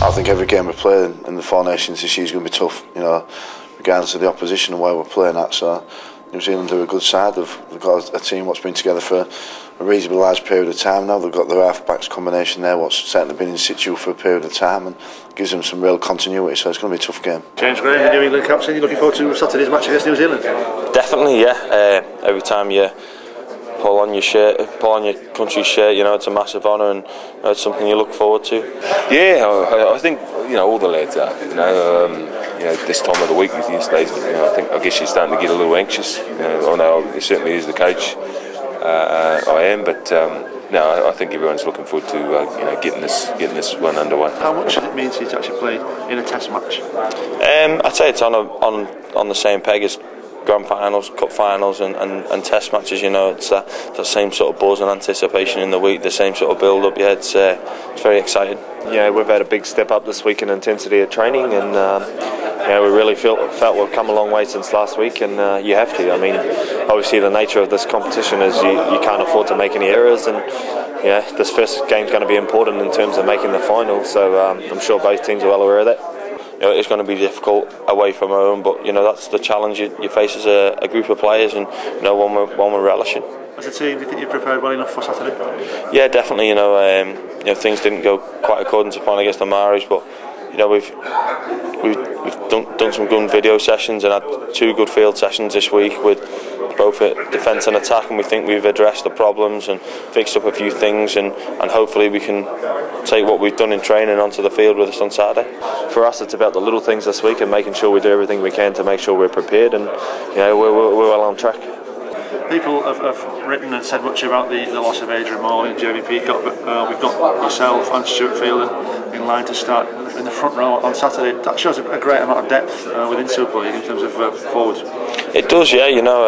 I think every game we play in the Four Nations this year is going to be tough, you know, regardless of the opposition and where we're playing at. So New Zealand are a good side. They've got a team what's been together for a reasonably large period of time now. They've got their half-backs combination there, what's certainly been in situ for a period of time, and gives them some real continuity. So it's going to be a tough game. James Graham, the New England captain, you looking forward to Saturday's match against New Zealand? Definitely, yeah. Every time you pull on your shirt, pull on your country's shirt, you know, it's a massive honour, and you know, it's something you look forward to. Yeah, I think, you know, all the lads are, you know, this time of the week these days, you know, I guess you're starting to get a little anxious. You know, I know certainly as the coach I am, but no, I think everyone's looking forward to you know, getting this one underway. How much does it mean to you to actually play in a Test match? I'd say it's on the same peg as Grand Finals, Cup Finals and Test matches. You know, it's that same sort of buzz and anticipation in the week, the same sort of build up. Yeah, it's very exciting. Yeah, we've had a big step up this week in intensity of training, and yeah, we really felt we've come a long way since last week, and you have to. I mean, obviously the nature of this competition is you can't afford to make any errors, and yeah, this first game's going to be important in terms of making the final. So I'm sure both teams are well aware of that. You know, it's going to be difficult away from home, but you know, that's the challenge you face as a group of players, and you know, one we're relishing. As a team, do you think you've prepared well enough for Saturday? Yeah, definitely. You know, things didn't go quite according to plan against the Maoris, but you know, we've done some good video sessions and had 2 good field sessions this week with both defence and attack, and we think we've addressed the problems and fixed up a few things, and hopefully we can take what we've done in training onto the field with us on Saturday. For us, it's about the little things this week and making sure we do everything we can to make sure we're prepared, and you know, we're well on track. People have written and said much about the loss of Adrian Morley and Jamie Peacock, but we've got yourself and Stuart Field in line to start in the front row on Saturday. That shows a great amount of depth within Super League in terms of forwards. It does, yeah. You know,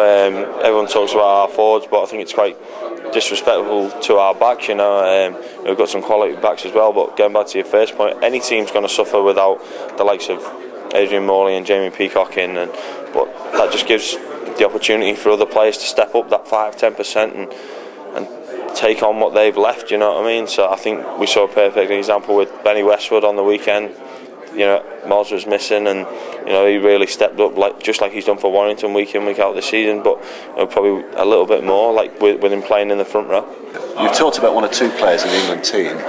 everyone talks about our forwards, but I think it's quite disrespectful to our backs. You know, we've got some quality backs as well. But going back to your first point, any team's going to suffer without the likes of Adrian Morley and Jamie Peacock in, but that just gives the opportunity for other players to step up that 5-10% and take on what they've left. You know what I mean? So I think we saw a perfect example with Benny Westwood on the weekend. You know, Moz was missing, and you know, he really stepped up, just like he's done for Wellington week in, week out this season, but you know, probably a little bit more, like with him playing in the front row. You've talked about 1 or 2 players in the England team.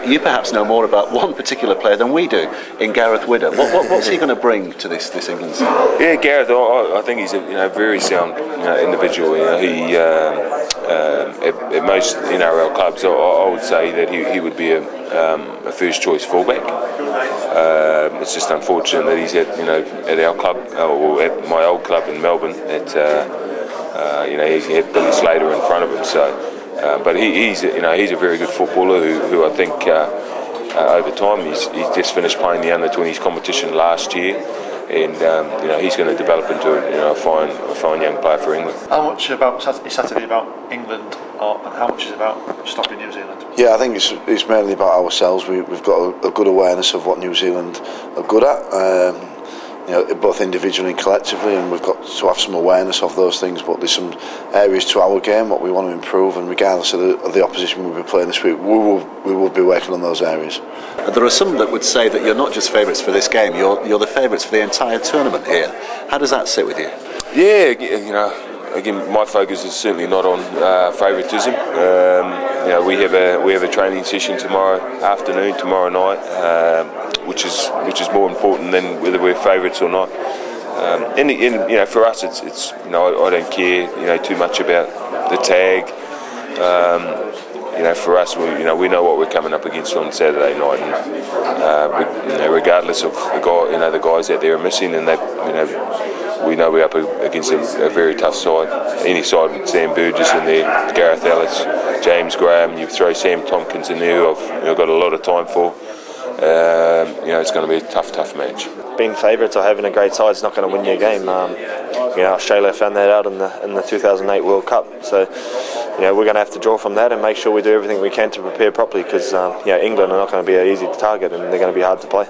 You perhaps know more about one particular player than we do, in Gareth Widder. What's he going to bring to this England side? Yeah, Gareth, I think he's a very sound individual. You know, he at most NRL clubs, I would say that he would be a first choice fullback. It's just unfortunate that he's at our club, or at my old club in Melbourne. He had Billy Slater in front of him. So. But he's a very good footballer who I think over time he's just finished playing the under-20s competition last year, and he's going to develop into a fine young player for England. How much is Saturday about England, and how much is about stopping New Zealand? Yeah, I think it's mainly about ourselves. We've got a good awareness of what New Zealand are good at. You know, both individually and collectively, and we've got to have some awareness of those things, but there's some areas to our game what we want to improve, and regardless of the opposition we'll be playing this week, we will be working on those areas. There are some that would say that you're not just favourites for this game, you're the favourites for the entire tournament here. How does that sit with you? Yeah, you know, again, my focus is certainly not on favouritism. We have a training session tomorrow night, which is more important than whether we're favourites or not. For us, it's I don't care too much about the tag. For us, we know what we're coming up against on Saturday night, and regardless of the guys out there are missing, and we know we're up against a very tough side. Any side with Sam Burgess in there, Gareth Ellis, James Graham, you throw Sam Tompkins in there, who I've got a lot of time for. It's going to be a tough match. Being favourites or having a great side is not going to win you a game. Australia found that out in the 2008 World Cup. So, we're going to have to draw from that and make sure we do everything we can to prepare properly, because England are not going to be easy to target, and they're going to be hard to play.